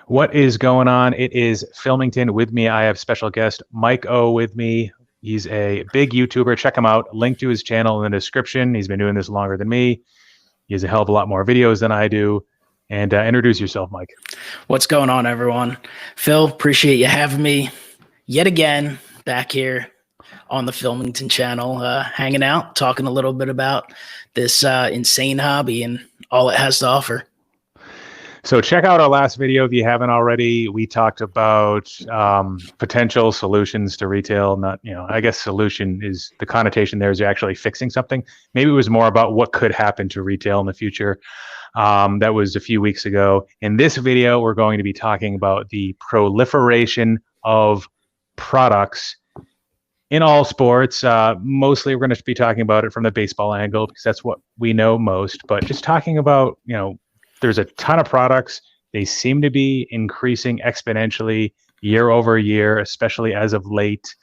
What is going on? It is Filmington with me. I have special guest MikeO with me. He's a big YouTuber. Check him out. Link to his channel in the description. He's been doing this longer than me. He has a hell of a lot more videos than I do. And introduce yourself, Mike. What's going on, everyone? Phil, appreciate you having me yet again back here on the Filmington channel, hanging out, talking a little bit about this insane hobby and all it has to offer. So check out our last video if you haven't already. We talked about potential solutions to retail. Not, I guess solution is the connotation there is you're actually fixing something. Maybe it was more about what could happen to retail in the future. That was a few weeks ago. In this video, we're going to be talking about the proliferation of products in all sports. Mostly we're going to be talking about it from the baseball angle because that's what we know most, but just talking about, there's a ton of products. They seem to be increasing exponentially year over year, especially as of late.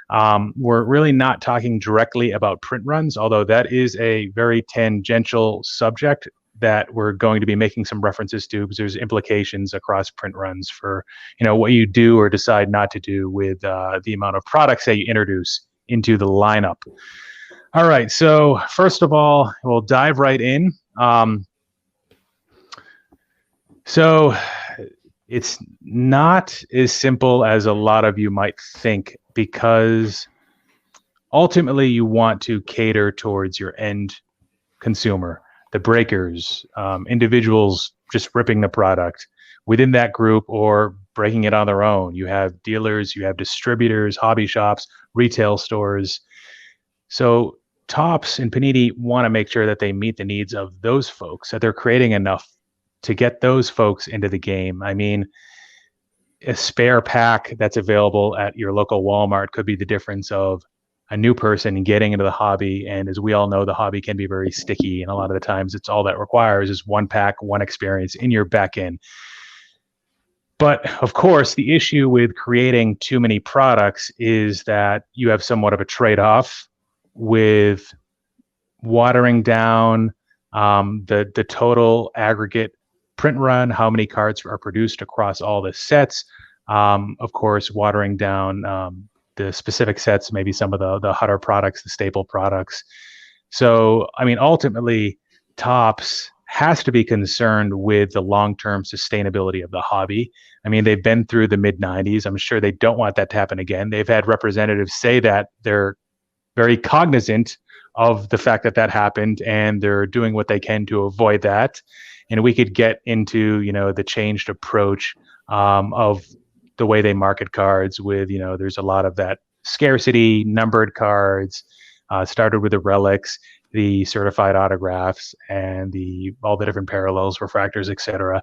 We're really not talking directly about print runs, although that is a very tangential subject that we're going to be making some references to because there's implications across print runs for, what you do or decide not to do with the amount of products that you introduce into the lineup. All right, so first of all, we'll dive right in. So it's not as simple as a lot of you might think, because ultimately you want to cater towards your end consumer, the breakers, individuals just ripping the product within that group or breaking it on their own. You have dealers, you have distributors, hobby shops, retail stores. So Topps and Panini want to make sure that they meet the needs of those folks, that they're creating enough to get those folks into the game. I mean, a spare pack that's available at your local Walmart could be the difference of a new person getting into the hobby. And as we all know, the hobby can be very sticky. And a lot of the times it's all that requires is one pack, one experience in your back end. But of course, the issue with creating too many products is that you have somewhat of a trade-off with watering down the total aggregate print run, how many cards are produced across all the sets. Of course, watering down the specific sets, maybe some of the Hutter products, the staple products. So, I mean, ultimately, Topps has to be concerned with the long-term sustainability of the hobby. I mean, they've been through the mid-90s. I'm sure they don't want that to happen again. They've had representatives say that they're very cognizant of the fact that that happened, and they're doing what they can to avoid that. And we could get into, the changed approach of the way they market cards with, there's a lot of that scarcity, numbered cards, started with the relics, the certified autographs, and all the different parallels, refractors, etc.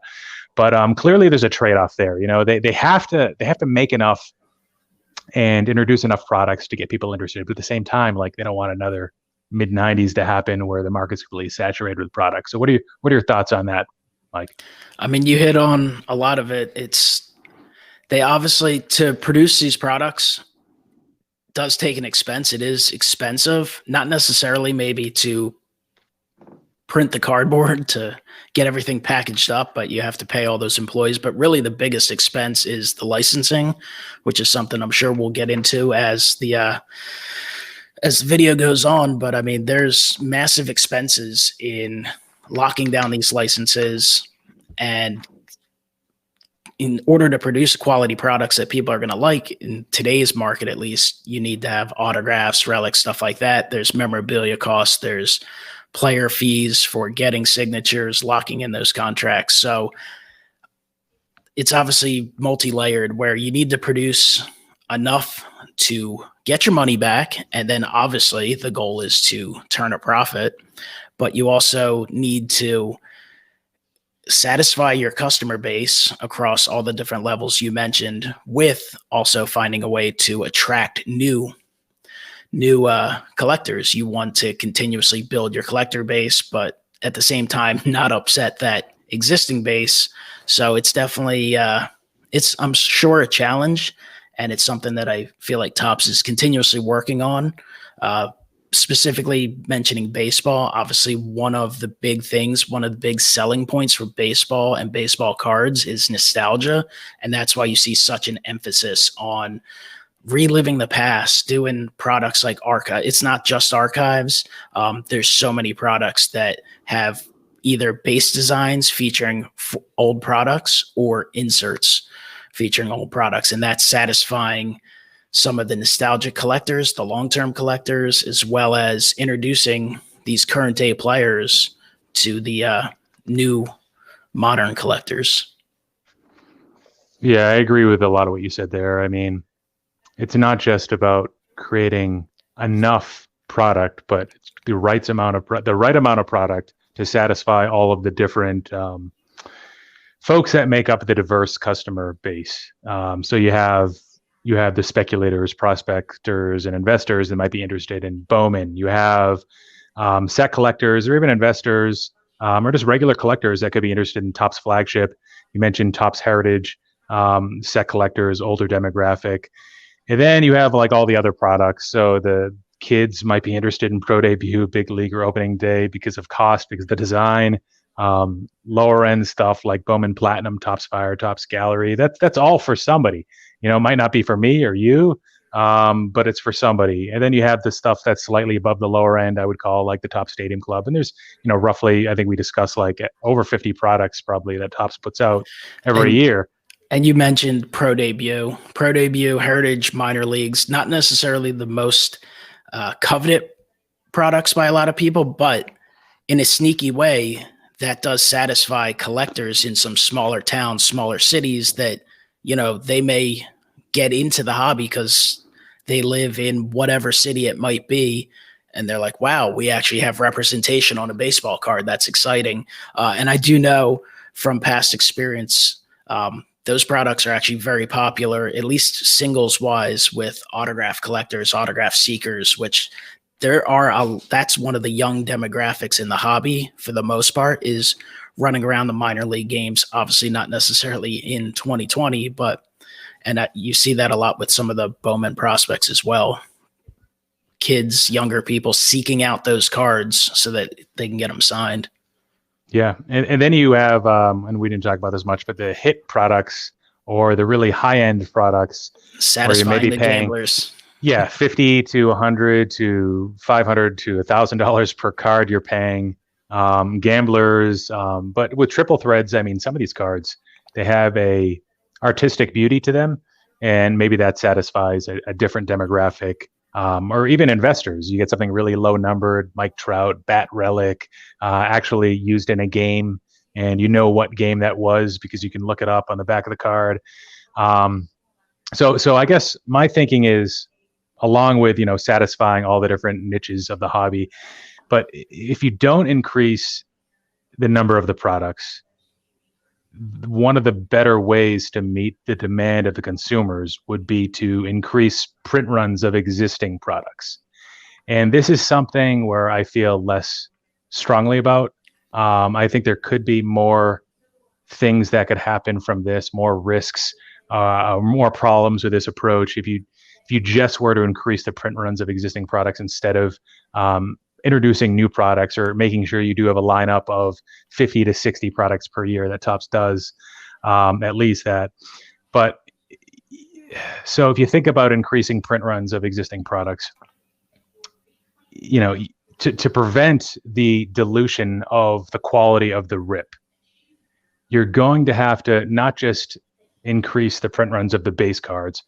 But clearly there's a trade-off there. They have to make enough and introduce enough products to get people interested. But at the same time, like, they don't want another mid-90s to happen where the market's completely saturated with products. So what are your thoughts on that, Mike? I mean, you hit on a lot of it. They obviously, to produce these products does take an expense. It is expensive, not necessarily maybe to print the cardboard to get everything packaged up, but you have to pay all those employees. But really the biggest expense is the licensing, which is something I'm sure we'll get into as the video goes on. But I mean, there's massive expenses in locking down these licenses, and in order to produce quality products that people are going to like in today's market, at least, you need to have autographs, relics, stuff like that. There's memorabilia costs, there's player fees for getting signatures, locking in those contracts. So it's obviously multi-layered, where you need to produce enough to get your money back. And then obviously the goal is to turn a profit, but you also need to satisfy your customer base across all the different levels you mentioned, with also finding a way to attract new collectors. You want to continuously build your collector base, but at the same time, not upset that existing base. So it's definitely, I'm sure, a challenge. And it's something that I feel like Topps is continuously working on. specifically mentioning baseball, obviously one of the big things, one of the big selling points for baseball and baseball cards is nostalgia. And that's why you see such an emphasis on reliving the past, doing products like archive. It's not just archives. There's so many products that have either base designs featuring old products or inserts featuring old products. And that's satisfying some of the nostalgic collectors, the long-term collectors, as well as introducing these current day players to the new modern collectors. Yeah, I agree with a lot of what you said there. I mean, it's not just about creating enough product, but it's the right amount of product to satisfy all of the different folks that make up the diverse customer base. So you have the speculators, prospectors, and investors that might be interested in Bowman. You have set collectors or even investors or just regular collectors that could be interested in Topps flagship. You mentioned Topps Heritage, set collectors, older demographic. And then you have like all the other products. So the kids might be interested in Pro Debut, Big League, or Opening Day because of cost, because of the design. Lower end stuff like Bowman Platinum, Topps Fire, Topps Gallery. That's all for somebody. You know, it might not be for me or you, but it's for somebody. And then you have the stuff that's slightly above the lower end, I would call like the Topps Stadium Club. And there's, roughly, I think we discussed like over 50 products probably that Topps puts out every year. And you mentioned Pro Debut, Heritage, minor leagues, not necessarily the most coveted products by a lot of people, but in a sneaky way, that does satisfy collectors in some smaller towns, smaller cities that, they may get into the hobby because they live in whatever city it might be. And they're like, wow, we actually have representation on a baseball card. That's exciting. And I do know from past experience, those products are actually very popular, at least singles wise, with autograph collectors, autograph seekers, which that's one of the young demographics in the hobby for the most part, is running around the minor league games. Obviously not necessarily in 2020, and you see that a lot with some of the Bowman prospects as well. Kids, younger people seeking out those cards so that they can get them signed. Yeah. And then you have, and we didn't talk about this much, but the hit products or the really high end products. Satisfying the gamblers. Yeah, $50 to $100 to $500 to $1,000 per card you're paying. Gamblers, but with triple threads, I mean, some of these cards, they have a artistic beauty to them, and maybe that satisfies a different demographic, or even investors. You get something really low numbered, Mike Trout, Bat Relic, actually used in a game, and you know what game that was because you can look it up on the back of the card. So I guess my thinking is, along with satisfying all the different niches of the hobby, but if you don't increase the number of the products, one of the better ways to meet the demand of the consumers would be to increase print runs of existing products. And this is something where I feel less strongly about. I think there could be more things that could happen from this, more risks, more problems with this approach. If you just were to increase the print runs of existing products instead of introducing new products, or making sure you do have a lineup of 50 to 60 products per year that Topps does, at least that. But so if you think about increasing print runs of existing products, to prevent the dilution of the quality of the rip, you're going to have to not just increase the print runs of the base cards,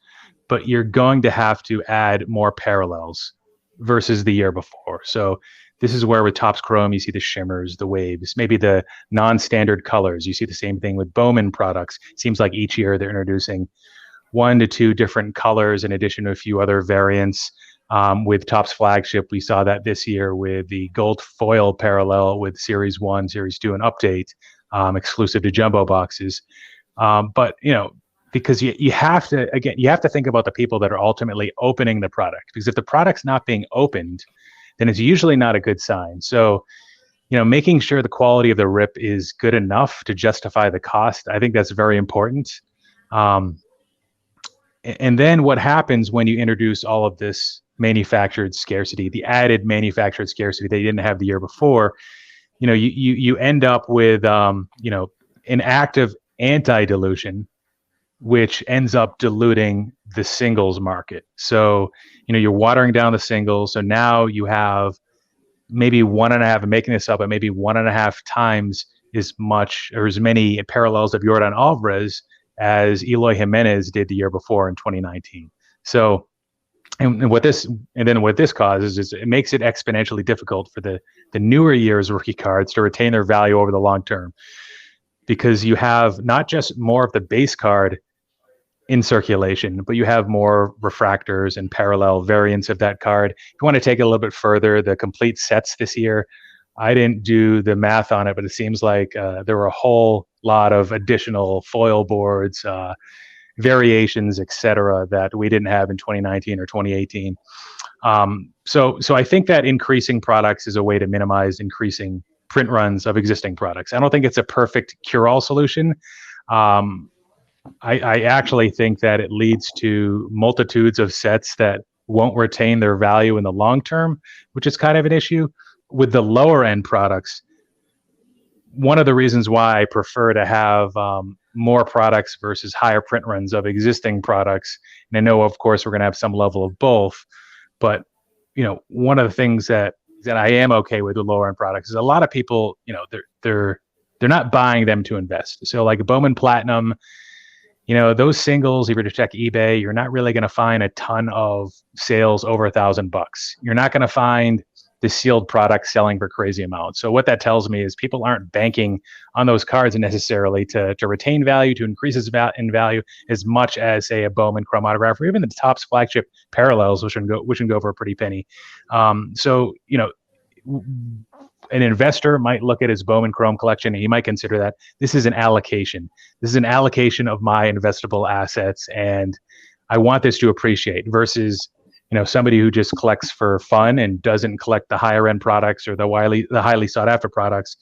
but you're going to have to add more parallels versus the year before. So this is where with Topps Chrome, you see the shimmers, the waves, maybe the non-standard colors. You see the same thing with Bowman products. It seems like each year they're introducing 1 to 2 different colors in addition to a few other variants. With Topps flagship, we saw that this year with the gold foil parallel with Series 1, Series 2, and Update, exclusive to jumbo boxes. But because you have to think about the people that are ultimately opening the product, because if the product's not being opened, then it's usually not a good sign. So, making sure the quality of the rip is good enough to justify the cost, I think that's very important. And then what happens when you introduce all of this manufactured scarcity, the added manufactured scarcity they didn't have the year before, you end up with an active anti-dilution, which ends up diluting the singles market. So you're watering down the singles. So now you have maybe 1.5, I'm making this up, but maybe 1.5 times as much or as many parallels of Yordan Alvarez as Eloy Jimenez did the year before in 2019. So, and what this causes is it makes it exponentially difficult for the newer year's rookie cards to retain their value over the long term, because you have not just more of the base card in circulation, but you have more refractors and parallel variants of that card. If you want to take it a little bit further, the complete sets this year, I didn't do the math on it, but it seems like there were a whole lot of additional foil boards, variations, etc., that we didn't have in 2019 or 2018. So I think that increasing products is a way to minimize increasing print runs of existing products. I don't think it's a perfect cure-all solution. I actually think that it leads to multitudes of sets that won't retain their value in the long term, which is kind of an issue. With the lower end products, one of the reasons why I prefer to have more products versus higher print runs of existing products, and I know, of course, we're going to have some level of both, but one of the things that I am okay with lower end products is a lot of people, they're not buying them to invest. So like Bowman Platinum, those singles, if you were to check eBay, you're not really going to find a ton of sales over $1,000. You're not going to find the sealed products selling for crazy amounts. So what that tells me is people aren't banking on those cards necessarily to retain value, to increase in value as much as, say, a Bowman Chrome autograph, or even the Topps flagship parallels, which can go for a pretty penny. So an investor might look at his Bowman Chrome collection and he might consider that this is an allocation. This is an allocation of my investable assets, and I want this to appreciate, versus somebody who just collects for fun and doesn't collect the higher end products or the highly sought after products,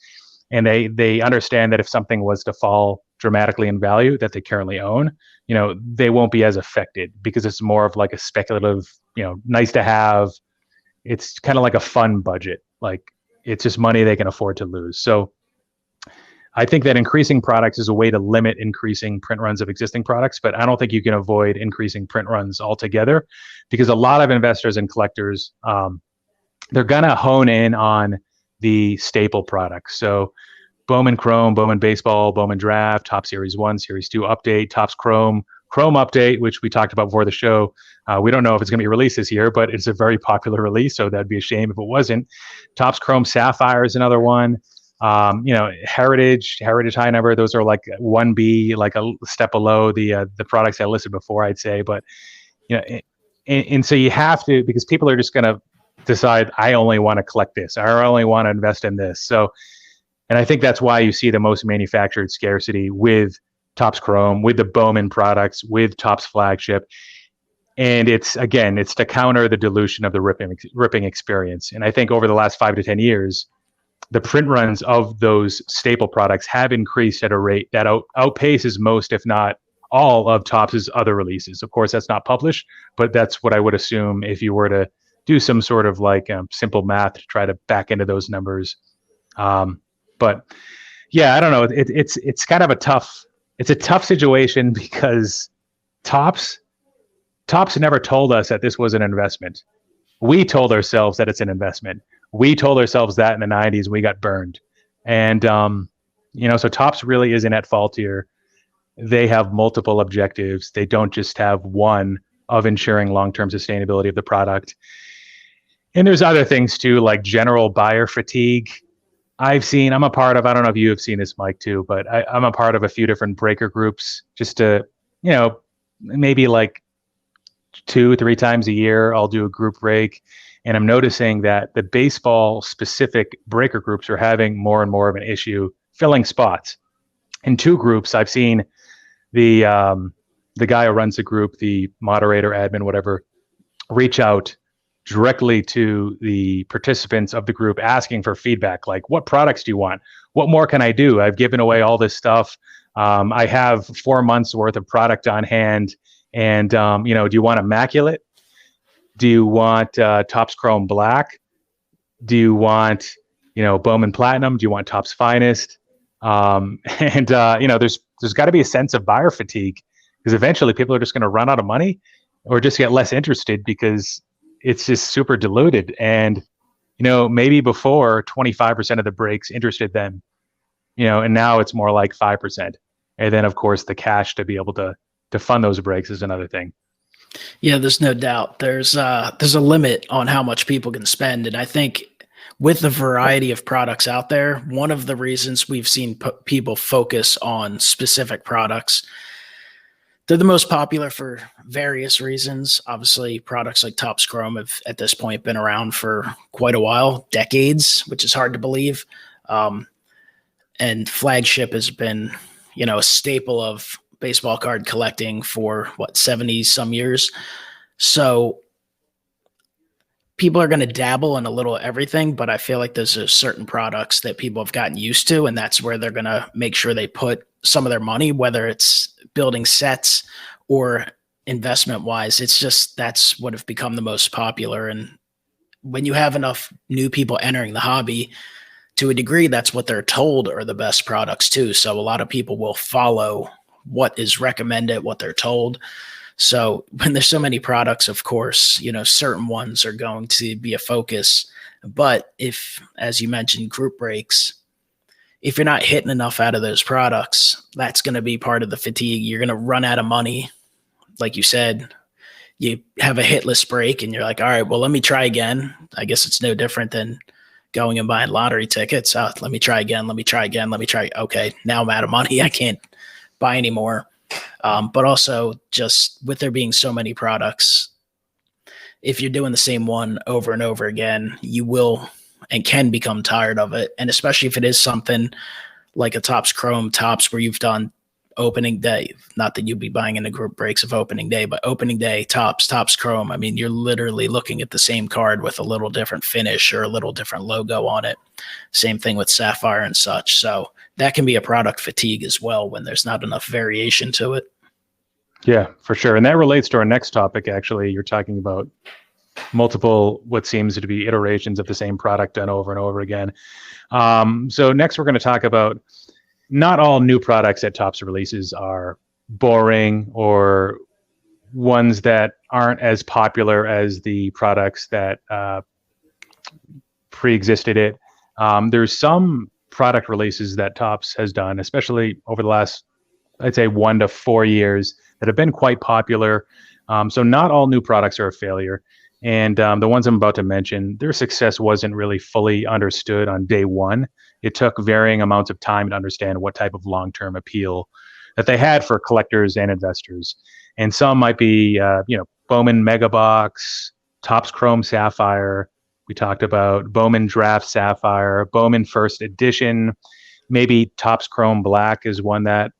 and they understand that if something was to fall dramatically in value that they currently own, they won't be as affected, because it's more of like a speculative, nice to have. It's kind of like a fun budget. Like, it's just money they can afford to lose. So I think that increasing products is a way to limit increasing print runs of existing products, but I don't think you can avoid increasing print runs altogether, because a lot of investors and collectors, they're going to hone in on the staple products. So Bowman Chrome, Bowman Baseball, Bowman Draft, Topps Series 1, Series 2 Update, Topps Chrome Update, which we talked about before the show. We don't know if it's going to be released this year, but it's a very popular release, so that'd be a shame if it wasn't. Topps Chrome Sapphire is another one. Heritage High Number, those are like 1B, like a step below the products I listed before, I'd say. But and so you have to, because people are just going to decide, I only want to collect this, or I only want to invest in this. So, and I think that's why you see the most manufactured scarcity with Topps Chrome, with the Bowman products, with Topps flagship. And it's to counter the dilution of the ripping experience. And I think over the last 5 to 10 years, the print runs of those staple products have increased at a rate that outpaces most, if not all, of Topps' other releases. Of course, that's not published, but that's what I would assume if you were to do some sort of like simple math to try to back into those numbers. But yeah, I don't know. It's kind of a tough situation, because Topps never told us that this was an investment. We told ourselves that it's an investment. We told ourselves that in the 90s, we got burned. And, so Topps really isn't at fault here. They have multiple objectives. They don't just have one of ensuring long-term sustainability of the product. And there's other things too, like general buyer fatigue. I'm a part of, I don't know if you have seen this, Mike, too, but I'm a part of a few different breaker groups, just to, maybe like 2-3 times a year, I'll do a group break. And I'm noticing that the baseball specific breaker groups are having more and more of an issue filling spots. In 2 groups, I've seen the guy who runs the group, the moderator, admin, whatever, reach out directly to the participants of the group asking for feedback, like, what products do you want? What more can I do? I've given away all this stuff. I have 4 months worth of product on hand. And, do you want immaculate? Do you want Topps Chrome Black? Do you want, Bowman Platinum? Do you want Topps Finest? And there's got to be a sense of buyer fatigue, because eventually people are just going to run out of money or just get less interested because it's just super diluted. And maybe before 25% of the breaks interested them, and now it's more like 5%. And then of course the cash to be able to fund those breaks is another thing. Yeah, there's no doubt. There's a limit on how much people can spend, and I think with the variety of products out there, one of the reasons we've seen people focus on specific products, they're the most popular for various reasons. Obviously, products like Topps Chrome have at this point been around for quite a while, decades, which is hard to believe. And Flagship has been, a staple of baseball card collecting for 70 some years. So people are going to dabble in a little everything, but I feel like there's certain products that people have gotten used to, and that's where they're going to make sure they put some of their money, whether it's building sets or investment wise. It's just, that's what have become the most popular. And when you have enough new people entering the hobby, to a degree, that's what they're told are the best products too. So a lot of people will follow what is recommended, what they're told. So when there's so many products, of course, certain ones are going to be a focus. But if, as you mentioned, group breaks, if you're not hitting enough out of those products, that's going to be part of the fatigue. You're going to run out of money. Like you said, you have a hitless break and you're like, all right, well, let me try again. I guess it's no different than going and buying lottery tickets. Let me try again. Let me try again. Let me try. Okay, now I'm out of money. I can't buy anymore. But also just with there being so many products, if you're doing the same one over and over again, you will and can become tired of it. And especially if it is something like a Topps Chrome Topps where you've done opening day, not that you'd be buying into group breaks of opening day, but opening day, Topps Chrome. I mean, you're literally looking at the same card with a little different finish or a little different logo on it. Same thing with Sapphire and such. So that can be a product fatigue as well when there's not enough variation to it. Yeah, for sure. And that relates to our next topic, actually. You're talking about multiple, what seems to be iterations of the same product done over and over again. So next we're going to talk about, not all new products that Topps releases are boring or ones that aren't as popular as the products that pre-existed it. There's some product releases that Topps has done, especially over the last, I'd say 1 to 4 years, that have been quite popular. So not all new products are a failure. And the ones I'm about to mention, their success wasn't really fully understood on day one. It took varying amounts of time to understand what type of long-term appeal that they had for collectors and investors. And some might be, Bowman Mega Box, Topps Chrome Sapphire. We talked about Bowman Draft Sapphire, Bowman First Edition. Maybe Topps Chrome Black is one that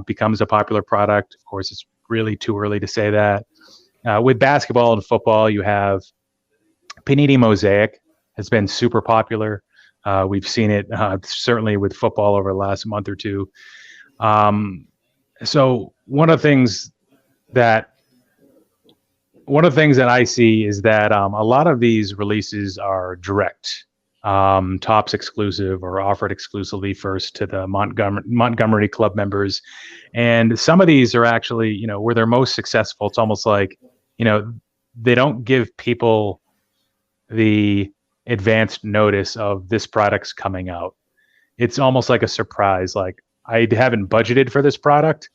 becomes a popular product. Of course, it's really too early to say that. With basketball and football, you have Panini Mosaic has been super popular. We've seen it certainly with football over the last month or two. So one of the things that I see is that a lot of these releases are direct, Topps exclusive or offered exclusively first to the Montgomery Club members. And some of these are actually, where they're most successful. It's almost like, they don't give people the advanced notice of this product's coming out. It's almost like a surprise. Like, I haven't budgeted for this product,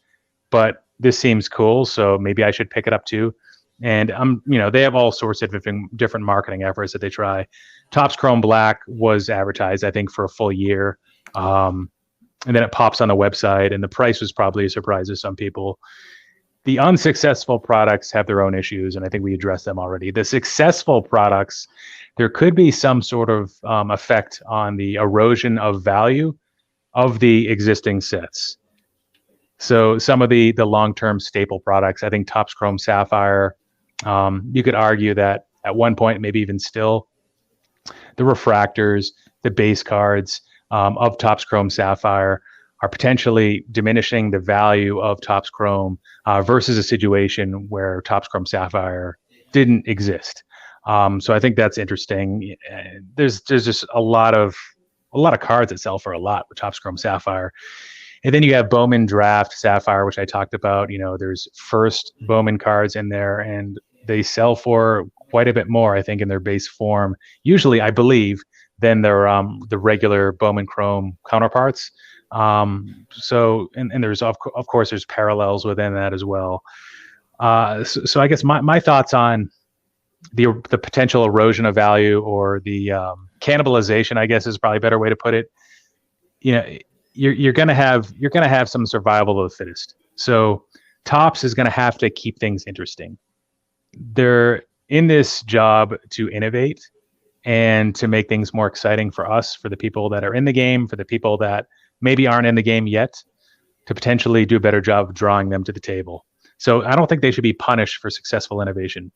but this seems cool, so maybe I should pick it up too. And they have all sorts of different marketing efforts that they try. Topps Chrome Black was advertised, I think, for a full year. And then it pops on the website, and the price was probably a surprise to some people. The unsuccessful products have their own issues, and I think we addressed them already. The successful products, there could be some sort of effect on the erosion of value of the existing sets. So some of the long-term staple products, I think Topps Chrome Sapphire, you could argue that at one point, maybe even still, the refractors, the base cards of Topps Chrome Sapphire are potentially diminishing the value of Topps Chrome versus a situation where Topps Chrome Sapphire didn't exist. So I think that's interesting. There's just a lot of cards that sell for a lot with Topps Chrome Sapphire. And then you have Bowman Draft Sapphire, which I talked about. There's first Bowman cards in there, and they sell for quite a bit more, I think, in their base form, usually, I believe, than their the regular Bowman Chrome counterparts. So there's of course there's parallels within that as well. So I guess my thoughts on the potential erosion of value, or the cannibalization, I guess, is probably a better way to put it. You're gonna have some survival of the fittest. So Topps is gonna have to keep things interesting. They're in this job to innovate and to make things more exciting for us, for the people that are in the game, for the people that maybe aren't in the game yet, to potentially do a better job of drawing them to the table. So I don't think they should be punished for successful innovation.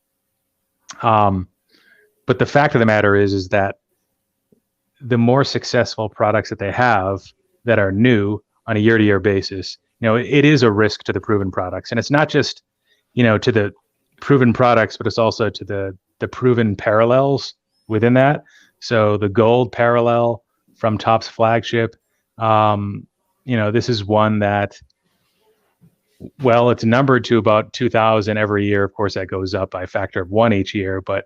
But the fact of the matter is that the more successful products that they have that are new on a year-to-year basis, it is a risk to the proven products. And it's not just, to the proven products, but it's also to the proven parallels within that. So the gold parallel from Topps flagship, this is one that, well, it's numbered to about 2,000 every year. Of course, that goes up by a factor of 1 each year, but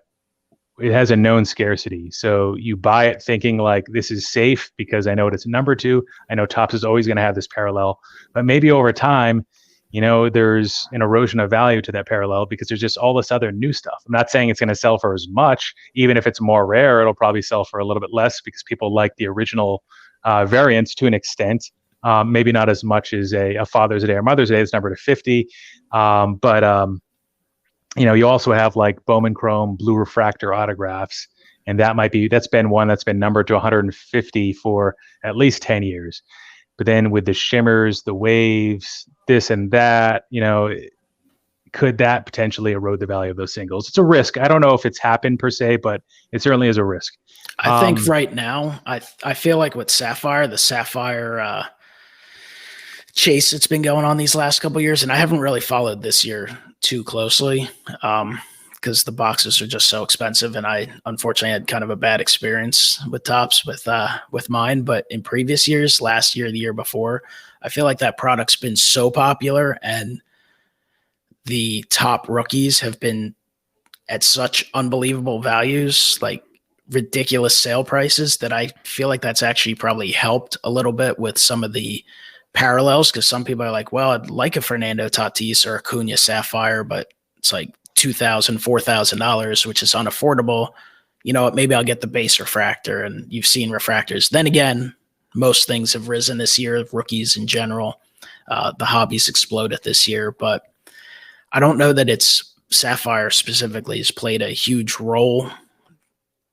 it has a known scarcity. So you buy it thinking like, this is safe because I know what it's numbered to. I know Topps is always going to have this parallel, but maybe over time, there's an erosion of value to that parallel because there's just all this other new stuff. I'm not saying it's going to sell for as much. Even if it's more rare, it'll probably sell for a little bit less because people like the original variants to an extent. Maybe not as much as a Father's Day or Mother's Day. It's numbered to 50. You also have like Bowman Chrome Blue Refractor autographs, and that's been one that's been numbered to 150 for at least 10 years. But then with the shimmers, the waves, this and that, could that potentially erode the value of those singles? It's a risk. I don't know if it's happened per se, but it certainly is a risk. I think right now, I feel like with Sapphire, the Sapphire chase that's been going on these last couple of years, and I haven't really followed this year too closely because the boxes are just so expensive, and I unfortunately had kind of a bad experience with Topps with mine. But in previous years, last year, the year before, I feel like that product's been so popular, and the top rookies have been at such unbelievable values, like ridiculous sale prices, that I feel like that's actually probably helped a little bit with some of the parallels, because some people are like, well, I'd like a Fernando Tatis or Acuna Sapphire, but it's like $2,000, $4,000, which is unaffordable. Maybe I'll get the base refractor, and you've seen refractors. Then again, most things have risen this year, rookies in general. The hobby's exploded this year, but I don't know that it's Sapphire specifically has played a huge role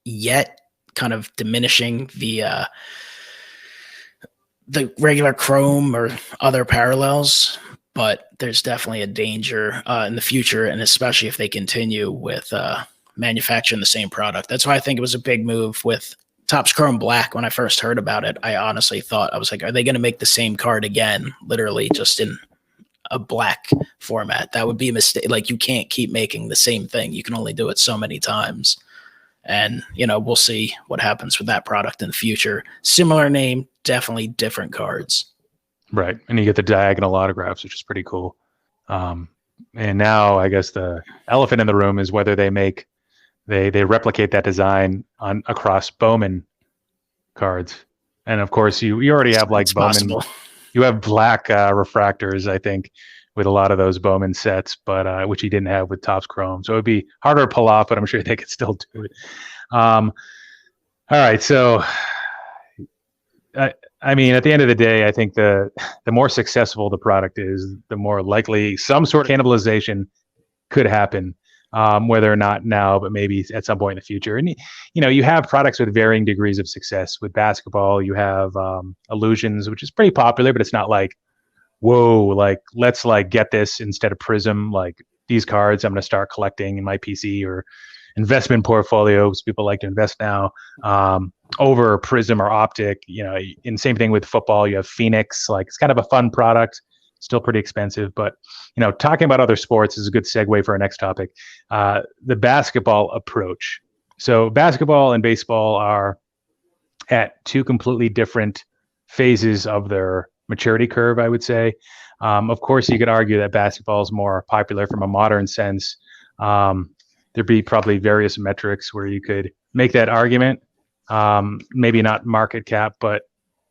yet, kind of diminishing the regular Chrome or other parallels, but there's definitely a danger in the future, and especially if they continue with manufacturing the same product. That's why I think it was a big move with Topps Chrome Black. When I first heard about it, I honestly thought, I was like, are they going to make the same card again, literally just in a black format? That would be a mistake. Like, you can't keep making the same thing. You can only do it so many times. And, we'll see what happens with that product in the future. Similar name, definitely different cards. Right. And you get the diagonal autographs, which is pretty cool. And now I guess the elephant in the room is whether they replicate that design across Bowman cards. And of course you already have like Bowman. Possible. You have black refractors, I think, with a lot of those Bowman sets, but which he didn't have with Topps Chrome. So it'd be harder to pull off, but I'm sure they could still do it. All right. So, I mean, at the end of the day, I think the more successful the product is, the more likely some sort of cannibalization could happen, whether or not now, but maybe at some point in the future. And, you have products with varying degrees of success. With basketball, you have Illusions, which is pretty popular, but it's not like, whoa, like, let's like get this instead of Prism. Like, these cards I'm going to start collecting in my PC or investment portfolios. People like to invest now over Prism or Optic, and same thing with football. You have Phoenix, like, it's kind of a fun product, still pretty expensive. But, talking about other sports is a good segue for our next topic, the basketball approach. So basketball and baseball are at two completely different phases of their maturity curve, I would say. Of course, you could argue that basketball is more popular from a modern sense. There'd be probably various metrics where you could make that argument. Maybe not market cap, but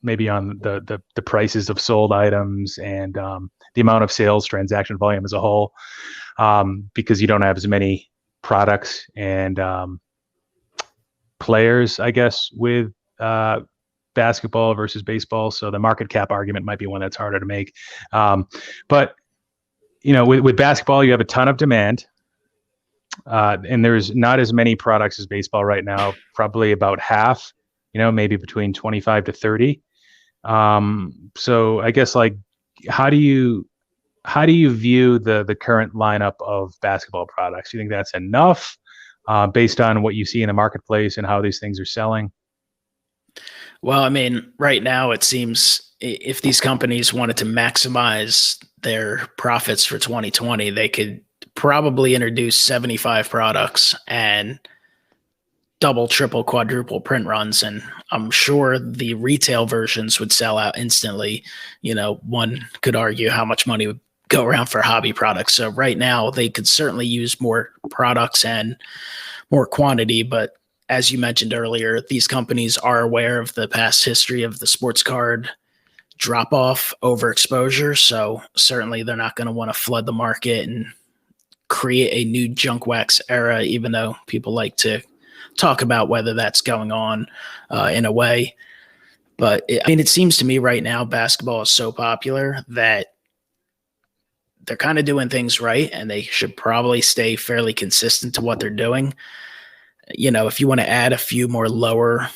maybe on the prices of sold items and the amount of sales transaction volume as a whole, because you don't have as many products and players, I guess, with basketball versus baseball. So the market cap argument might be one that's harder to make. But, with basketball, you have a ton of demand. And there's not as many products as baseball right now, probably about half, maybe between 25 to 30. So I guess, like, how do you view the current lineup of basketball products? Do you think that's enough based on what you see in the marketplace and how these things are selling? Well, I mean, right now it seems if these companies wanted to maximize their profits for 2020, they could probably introduce 75 products and double, triple, quadruple print runs. And I'm sure the retail versions would sell out instantly. One could argue how much money would go around for hobby products. So right now they could certainly use more products and more quantity. But as you mentioned earlier, these companies are aware of the past history of the sports card drop off overexposure. So certainly they're not going to want to flood the market and create a new junk wax era, even though people like to talk about whether that's going on in a way. But it seems to me right now, basketball is so popular that they're kind of doing things right, and they should probably stay fairly consistent to what they're doing. If you want to add a few more lower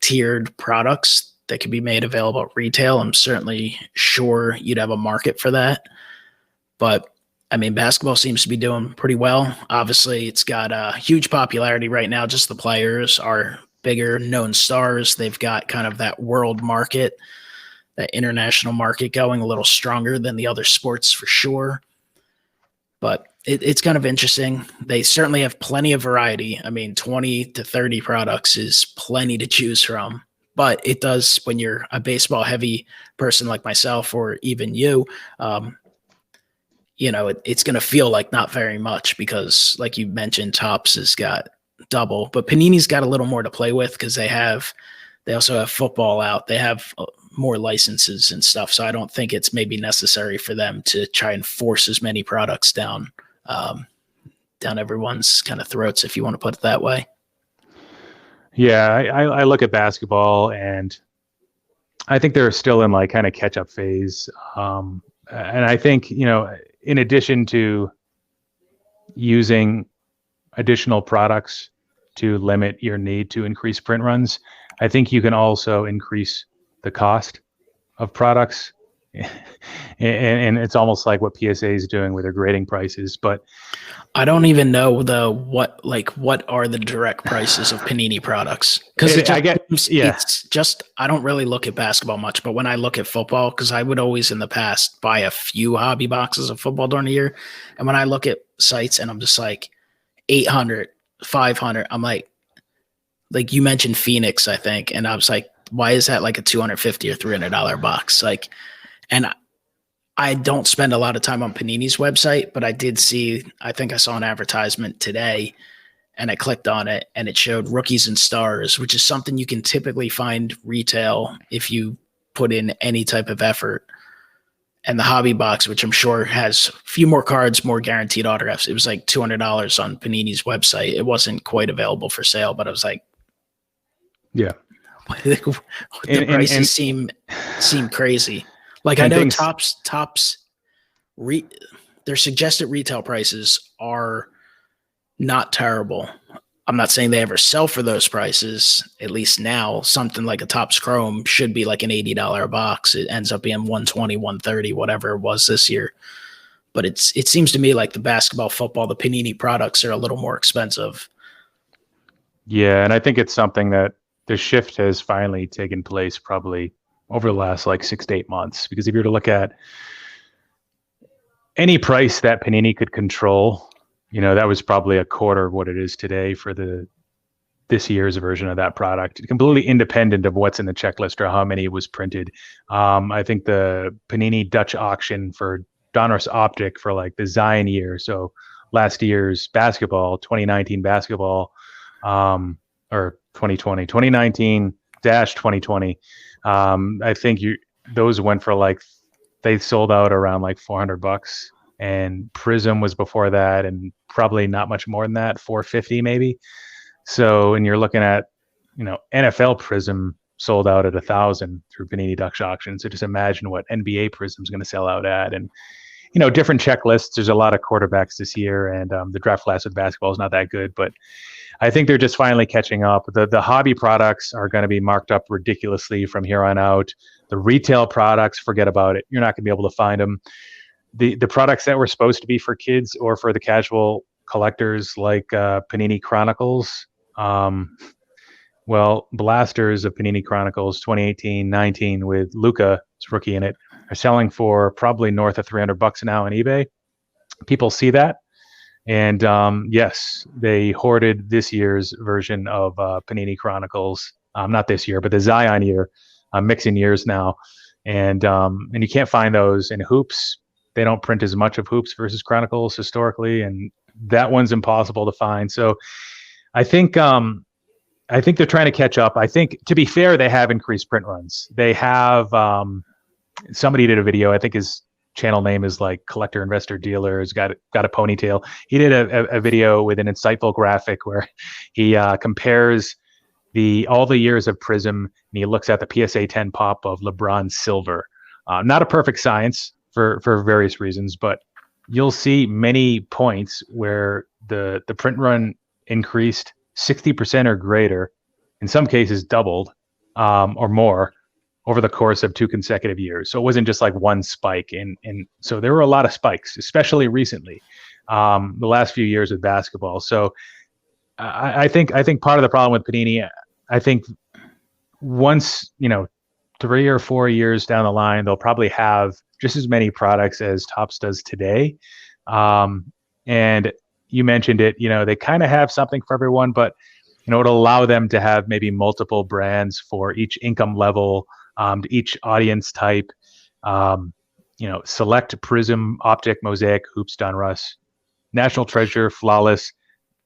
tiered products that could be made available at retail, I'm certainly sure you'd have a market for that. But basketball seems to be doing pretty well. Obviously, it's got a huge popularity right now. Just the players are bigger, known stars. They've got kind of that world market, that international market going a little stronger than the other sports for sure. But it's kind of interesting. They certainly have plenty of variety. 20 to 30 products is plenty to choose from. But it does, when you're a baseball heavy person like myself or even you, it's going to feel like not very much because, like you mentioned, Topps has got double, but Panini's got a little more to play with because they also have football out. They have more licenses and stuff. So I don't think it's maybe necessary for them to try and force as many products down everyone's kind of throats, if you want to put it that way. Yeah, I look at basketball and I think they're still in like kind of catch up phase. And I think, in addition to using additional products to limit your need to increase print runs, I think you can also increase the cost of products. And it's almost like what PSA is doing with their grading prices. But I don't even know what are the direct prices of Panini products? Because it's just, I don't really look at basketball much, but when I look at football, because I would always in the past buy a few hobby boxes of football during the year. And when I look at sites and I'm just like 800, 500, I'm like you mentioned Phoenix, I think. And I was like, why is that like a $250 or $300 box? And I don't spend a lot of time on Panini's website, but I think I saw an advertisement today and I clicked on it and it showed rookies and stars, which is something you can typically find retail if you put in any type of effort. And the hobby box, which I'm sure has a few more cards, more guaranteed autographs. It was like $200 on Panini's website. It wasn't quite available for sale, but I was like, yeah, the prices seem crazy. Like I know Topps their suggested retail prices are not terrible. I'm not saying they ever sell for those prices. At least now, something like a Topps Chrome should be like an $80 a box. It ends up being $120, $130, whatever it was this year. But it seems to me like the basketball, football, the Panini products are a little more expensive. Yeah, and I think it's something that the shift has finally taken place probably over the last like 6 to 8 months. Because if you were to look at any price that Panini could control, you know, that was probably a quarter of what it is today for this year's version of that product, completely independent of what's in the checklist or how many was printed. I think the Panini Dutch auction for Donruss Optic for like the Zion year, so last year's basketball, 2019 basketball, or 2019-2020. I think those went for like, they sold out around like $400, and Prism was before that, and probably not much more than that, $450 maybe. So, and you're looking at, you know, NFL Prism sold out at 1,000 through Panini Dutch auction. So just imagine what NBA Prism is going to sell out at. And, you know, different checklists. There's a lot of quarterbacks this year, and the draft class with basketball is not that good, but I think they're just finally catching up. The hobby products are going to be marked up ridiculously from here on out. The retail products, forget about it. You're not going to be able to find them. The products that were supposed to be for kids or for the casual collectors, like Panini Chronicles, well, blasters of Panini Chronicles 2018-19 with Luka's rookie in it are selling for probably north of $300 now on eBay. People see that. And yes, they hoarded this year's version of Panini Chronicles. Not this year, but the Zion year. Mixing years now. And you can't find those in Hoops. They don't print as much of Hoops versus Chronicles historically, and that one's impossible to find. So I think they're trying to catch up. I think, to be fair, they have increased print runs. They have somebody did a video. I think his channel name is like Collector Investor Dealer. Has got a ponytail. He did a video with an insightful graphic where he compares all the years of Prism, and he looks at the PSA 10 pop of LeBron Silver. Not a perfect science for various reasons, but you'll see many points where the print run increased 60% or greater, in some cases doubled or more over the course of 2 consecutive years. So it wasn't just like one spike. And so there were a lot of spikes, especially recently, the last few years with basketball. So I think part of the problem with Panini, I think once, 3 or 4 years down the line, they'll probably have just as many products as Topps does today. And you mentioned it, they kind of have something for everyone, but it'll allow them to have maybe multiple brands for each income level, each audience type. Select Prism, Optic, Mosaic, Hoops, Donruss, National Treasure, Flawless.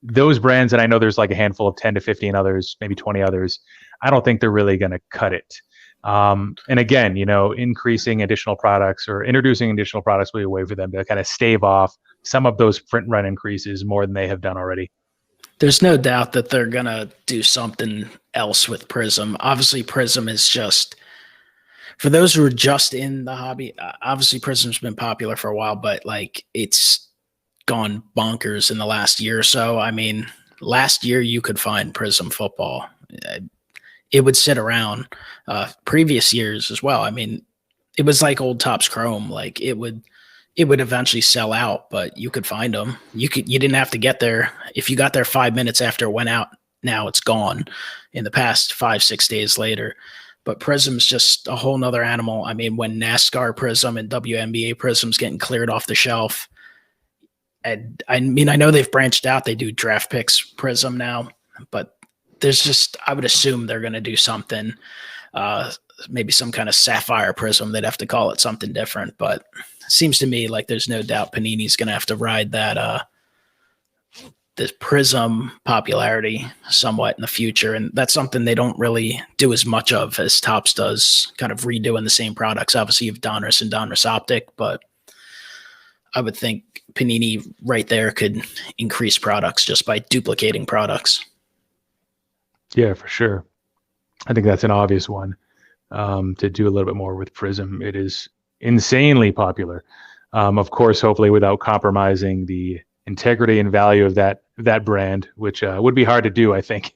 Those brands, and I know there's like a handful of 10 to 15 others, maybe 20 others. I don't think they're really going to cut it. And again, increasing additional products or introducing additional products will be a way for them to kind of stave off some of those print run increases more than they have done already. There's no doubt that they're going to do something else with Prism. Obviously, Prism is just, for those who are just in the hobby, obviously Prism's been popular for a while, but like it's gone bonkers in the last year or so. I mean, last year you could find Prism football. It would sit around. Previous years as well. I mean, it was like old Topps Chrome. Like it would eventually sell out, but you could find them. You didn't have to get there. If you got there 5 minutes after it went out, now it's gone in the past 5-6 days later. But Prism's just a whole nother animal. I mean, when NASCAR Prism and WNBA Prism's getting cleared off the shelf, and I mean, I know they've branched out. They do draft picks Prism now, but there's just, I would assume they're going to do something, maybe some kind of sapphire Prism. They'd have to call it something different, but it seems to me like there's no doubt Panini's going to have to ride that, this Prism popularity somewhat in the future. And that's something they don't really do as much of as Topps does, kind of redoing the same products. Obviously you have Donruss and Donruss Optic, but I would think Panini right there could increase products just by duplicating products. Yeah, for sure. I think that's an obvious one, to do a little bit more with Prism. It is insanely popular. Of course, hopefully without compromising the integrity and value of that brand, which would be hard to do, I think,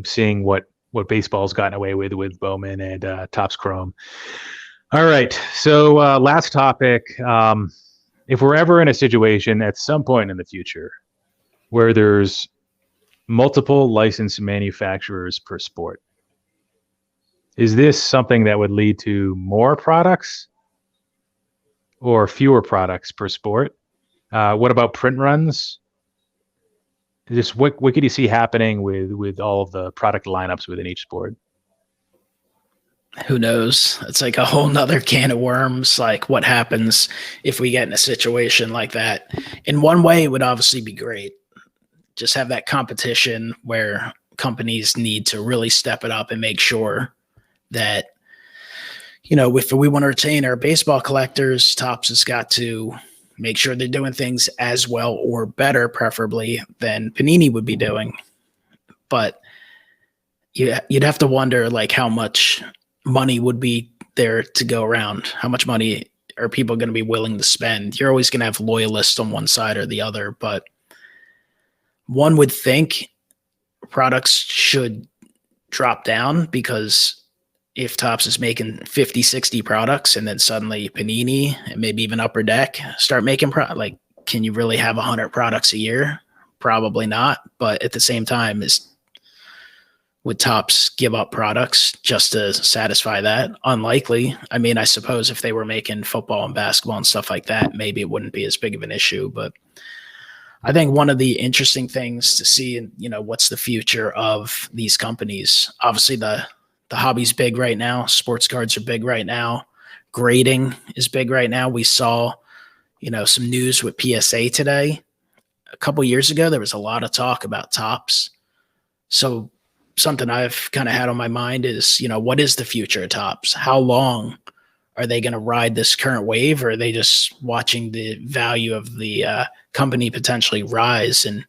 seeing what baseball's gotten away with Bowman and Topps Chrome. All right, so last topic. If we're ever in a situation at some point in the future where there's multiple licensed manufacturers per sport, Is this something that would lead to more products or fewer products per sport? What about print runs? Just what could you see happening with all of the product lineups within each sport? Who knows? It's like a whole nother can of worms. Like, what happens if we get in a situation like that? In one way, it would obviously be great. Just have that competition where companies need to really step it up and make sure that, if we want to retain our baseball collectors, Topps has got to make sure they're doing things as well or better, preferably, than Panini would be doing. But you'd have to wonder, like, how much money would be there to go around. How much money are people going to be willing to spend? You're always going to have loyalists on one side or the other, but one would think products should drop down, because if Topps is making 50, 60 products and then suddenly Panini and maybe even Upper Deck start making can you really have 100 products a year? Probably not. But at the same time, would Topps give up products just to satisfy that? Unlikely. I mean, I suppose if they were making football and basketball and stuff like that, maybe it wouldn't be as big of an issue. But I think one of the interesting things to see, what's the future of these companies? Obviously, the hobby's big right now. Sports cards are big right now. Grading is big right now. We saw, some news with PSA today. A couple years ago, there was a lot of talk about Topps. So something I've kind of had on my mind is, what is the future of Topps? How long are they going to ride this current wave, or are they just watching the value of the company potentially rise? And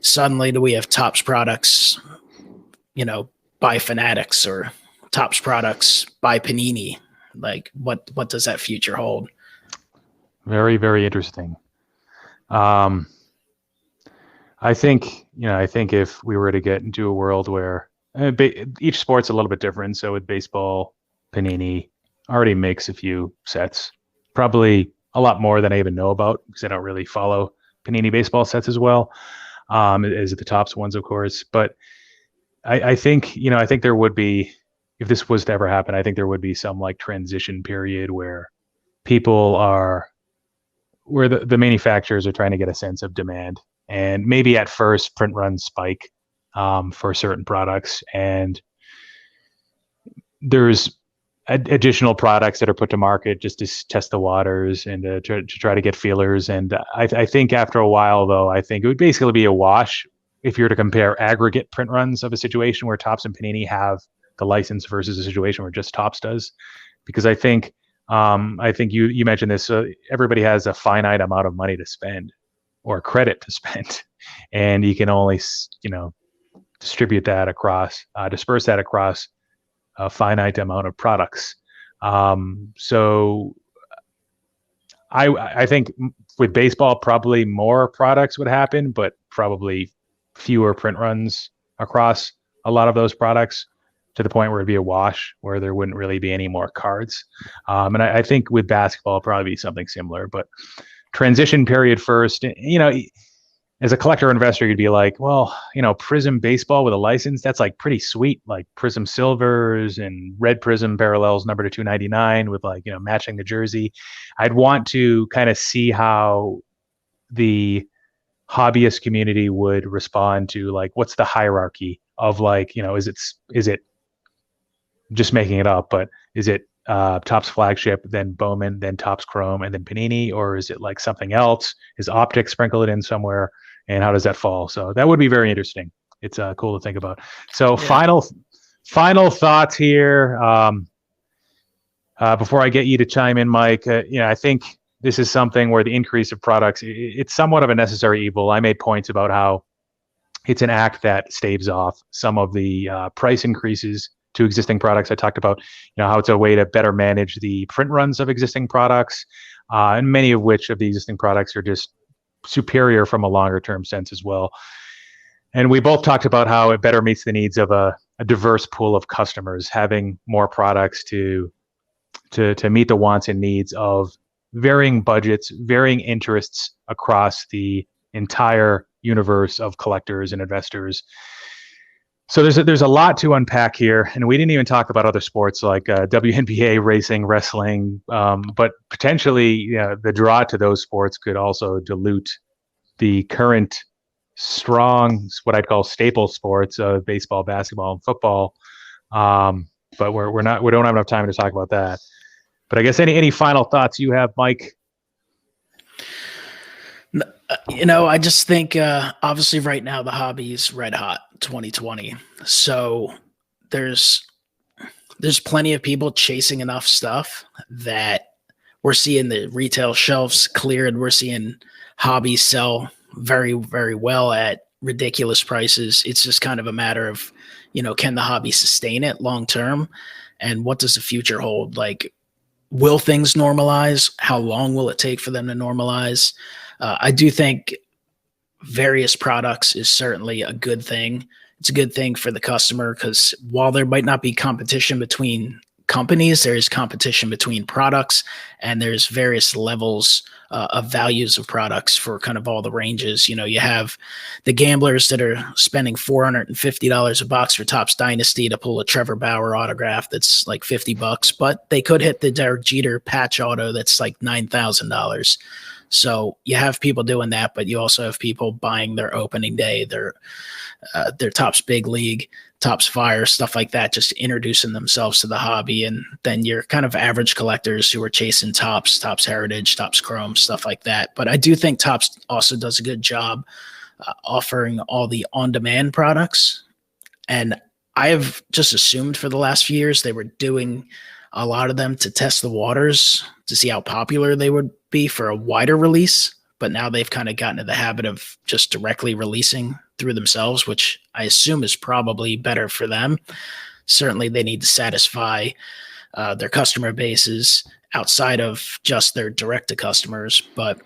suddenly, do we have Topps products, by Fanatics, or Topps products by Panini? Like, what does that future hold? Very, very interesting. I think if we were to get into a world where each sport's a little bit different. So with baseball, Panini already makes a few sets, probably a lot more than I even know about, because I don't really follow Panini baseball sets as well as the Topps ones, of course. But I think there would be, if this was to ever happen, I think there would be some like transition period where the manufacturers are trying to get a sense of demand. And maybe at first print runs spike for certain products, and there's additional products that are put to market just to test the waters and to try to get feelers. And I think after a while, though, I think it would basically be a wash if you're to compare aggregate print runs of a situation where Topps and Panini have the license versus a situation where just Topps does. Because I think you mentioned this, everybody has a finite amount of money to spend or credit to spend, and you can only disperse that across a finite amount of products. So I think with baseball, probably more products would happen, but probably fewer print runs across a lot of those products, to the point where it'd be a wash, where there wouldn't really be any more cards. And I think with basketball, it'll probably be something similar. But transition period first, as a collector investor, you'd be like, well, Prism baseball with a license, that's like pretty sweet, like Prism silvers and red Prism parallels number to 299 with matching the jersey. I'd want to kind of see how the hobbyist community would respond to, like, what's the hierarchy of, is it just making it up, but is it Topps flagship, then Bowman, then Topps Chrome, and then Panini, or is it like something else? Is Optic sprinkled in somewhere, and how does that fall? So that would be very interesting. It's cool to think about. So yeah. Final thoughts here before I get you to chime in, Mike. I think this is something where the increase of products, it's somewhat of a necessary evil. I made points about how it's an act that staves off some of the price increases to existing products. I talked about, how it's a way to better manage the print runs of existing products, and many of which of the existing products are just superior from a longer term sense as well. And we both talked about how it better meets the needs of a diverse pool of customers, having more products to meet the wants and needs of varying budgets, varying interests across the entire universe of collectors and investors. So there's a lot to unpack here, and we didn't even talk about other sports like WNBA, racing, wrestling, but potentially the draw to those sports could also dilute the current strong, what I'd call staple sports of baseball, basketball, and football. But we don't have enough time to talk about that. But I guess any final thoughts you have, Mike? I just think obviously right now the hobby is red hot 2020. So there's plenty of people chasing enough stuff that we're seeing the retail shelves cleared. We're seeing hobbies sell very, very well at ridiculous prices. It's just kind of a matter of, can the hobby sustain it long term? And what does the future hold? Like, will things normalize? How long will it take for them to normalize? I do think various products is certainly a good thing. It's a good thing for the customer because while there might not be competition between companies, there is competition between products, and there's various levels of values of products for kind of all the ranges. You have the gamblers that are spending $450 a box for Topps Dynasty to pull a Trevor Bauer autograph that's like $50, but they could hit the Derek Jeter patch auto that's like $9,000. So you have people doing that, but you also have people buying their opening day, their Topps Big League, Topps Fire, stuff like that, just introducing themselves to the hobby. And then your kind of average collectors who are chasing Topps Heritage, Topps Chrome, stuff like that. But I do think Topps also does a good job offering all the on-demand products. And I have just assumed for the last few years they were doing a lot of them to test the waters to see how popular they would be for a wider release. But now they've kind of gotten into the habit of just directly releasing through themselves, which I assume is probably better for them. Certainly they need to satisfy their customer bases outside of just their direct to customers. But,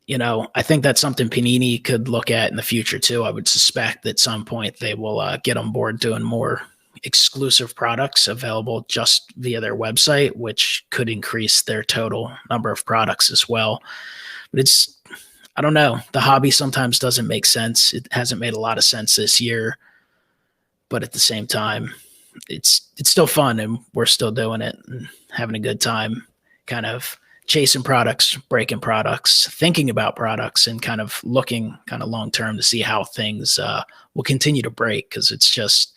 I think that's something Panini could look at in the future too. I would suspect at some point they will get on board doing more exclusive products available just via their website, which could increase their total number of products as well. But I don't know. The hobby sometimes doesn't make sense. It hasn't made a lot of sense this year, but at the same time, it's still fun and we're still doing it and having a good time, kind of chasing products, breaking products, thinking about products, and kind of looking kind of long-term to see how things will continue to break. Cause it's just,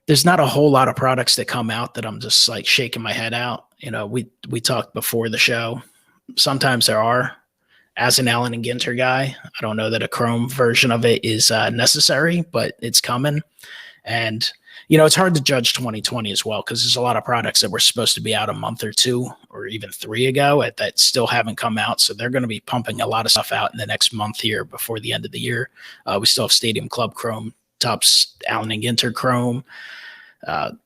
there's not a whole lot of products that come out that I'm just like shaking my head out. We talked before the show. Sometimes there are. As an Allen and Ginter guy, I don't know that a Chrome version of it is necessary, but it's coming. And, it's hard to judge 2020 as well because there's a lot of products that were supposed to be out a month or 2 or even 3 ago that still haven't come out. So they're going to be pumping a lot of stuff out in the next month here before the end of the year. We still have Stadium Club Chrome, Topps Allen and Ginter Chrome.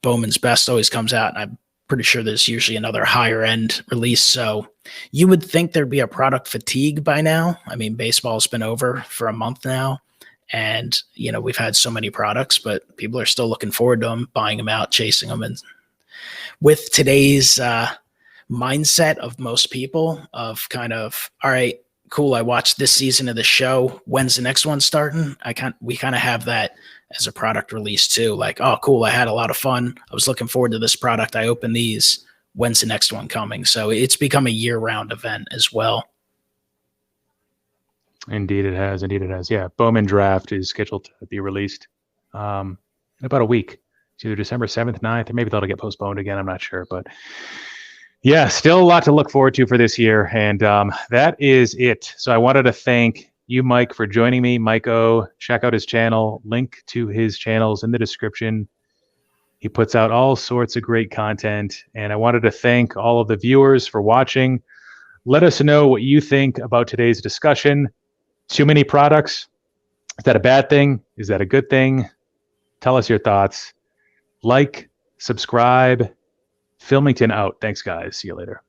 Bowman's Best always comes out, and I'm pretty sure there's usually another higher end release. So you would think there'd be a product fatigue by now. I mean, baseball's been over for a month now, and we've had so many products, but people are still looking forward to them, buying them out, chasing them. And with today's mindset of most people of kind of, all right, cool, I watched this season of the show, when's the next one starting? We kind of have that as a product release too. Like, oh, cool, I had a lot of fun. I was looking forward to this product. I opened these. When's the next one coming? So it's become a year-round event as well. Indeed it has. Yeah, Bowman Draft is scheduled to be released in about a week. It's either December 7th, 9th, or maybe that'll get postponed again. I'm not sure. But yeah, still a lot to look forward to for this year. And that is it. So I wanted to thank you, Mike, for joining me. MikeO, check out his channel. Link to his channels in the description. He puts out all sorts of great content. And I wanted to thank all of the viewers for watching. Let us know what you think about today's discussion. Too many products? Is that a bad thing? Is that a good thing? Tell us your thoughts. Like, subscribe. Filmington out. Thanks, guys. See you later.